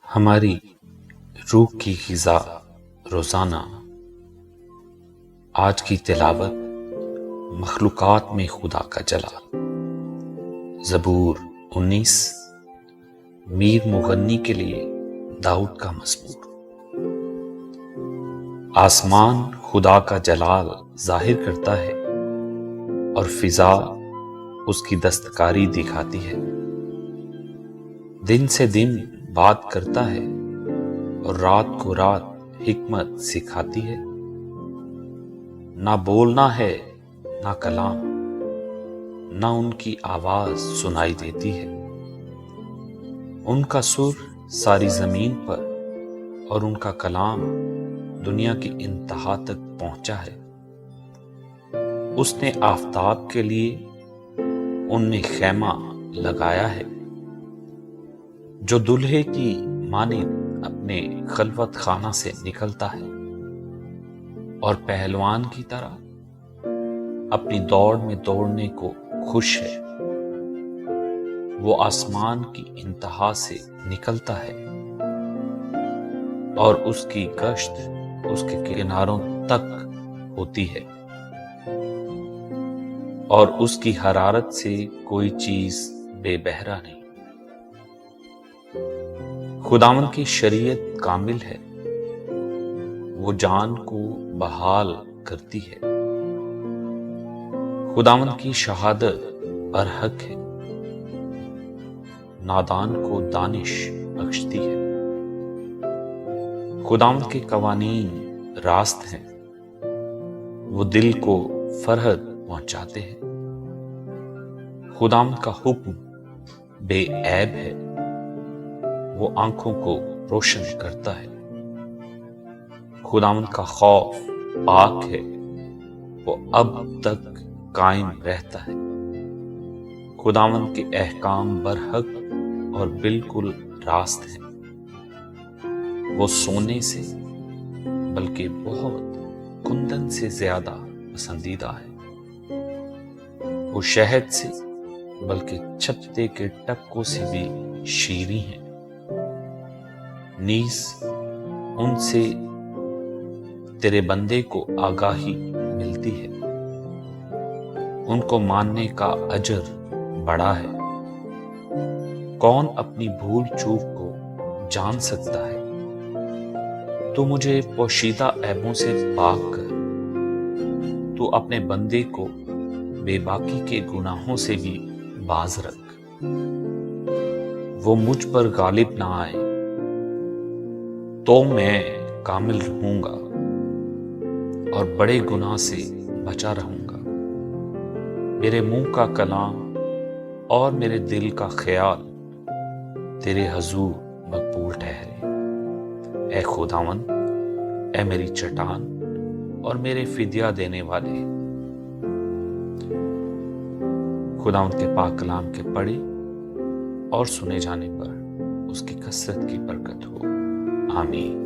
ہماری روح کی غذا روزانہ آج کی تلاوت مخلوقات میں خدا کا جلال۔ زبور 19 میر مغنی کے لیے داؤد کا مزمور۔ آسمان خدا کا جلال ظاہر کرتا ہے اور فضا اس کی دستکاری دکھاتی ہے۔ دن سے دن بات کرتا ہے اور رات کو رات حکمت سکھاتی ہے۔ نہ بولنا ہے نہ کلام، نہ ان کی آواز سنائی دیتی ہے۔ ان کا سر ساری زمین پر اور ان کا کلام دنیا کی انتہا تک پہنچا ہے۔ اس نے آفتاب کے لیے ان میں خیمہ لگایا ہے، جو دلہے کی مانند اپنے خلوت خانہ سے نکلتا ہے اور پہلوان کی طرح اپنی دوڑ میں دوڑنے کو خوش ہے۔ وہ آسمان کی انتہا سے نکلتا ہے اور اس کی گشت اس کے کناروں تک ہوتی ہے، اور اس کی حرارت سے کوئی چیز بے بہرا نہیں۔ خداوند کی شریعت کامل ہے، وہ جان کو بحال کرتی ہے۔ خداوند کی شہادت برحق ہے، نادان کو دانش بخشتی ہے۔ خداوند کے قوانین راست ہیں، وہ دل کو فرحت پہنچاتے ہیں۔ خداوند کا حکم بے عیب ہے، وہ آنکھوں کو روشن کرتا ہے۔ خداوند کا خوف پاک ہے، وہ اب تک قائم رہتا ہے۔ خداوند کے احکام برحق اور بالکل راست ہیں، وہ سونے سے بلکہ بہت کندن سے زیادہ پسندیدہ ہے۔ وہ شہد سے بلکہ چھپتے کے ٹپکوں سے بھی شیریں ہیں۔ نیز ان سے تیرے بندے کو آگاہی ملتی ہے، ان کو ماننے کا اجر بڑا ہے۔ کون اپنی بھول چوک کو جان سکتا ہے؟ تو مجھے پوشیدہ عیبوں سے پاک کر۔ تو اپنے بندے کو بے باکی کے گناہوں سے بھی باز رکھ۔ وہ مجھ پر غالب نہ آئے تو میں کامل رہوں گا اور بڑے گناہ سے بچا رہوں گا۔ میرے منہ کا کلام اور میرے دل کا خیال تیرے حضور مقبول ٹھہرے۔ اے خداوند، اے میری چٹان اور میرے فدیہ دینے والے۔ خداوند کے پاک کلام کے پڑھے اور سنے جانے پر اس کی کثرت کی برکت ہو۔ آمین۔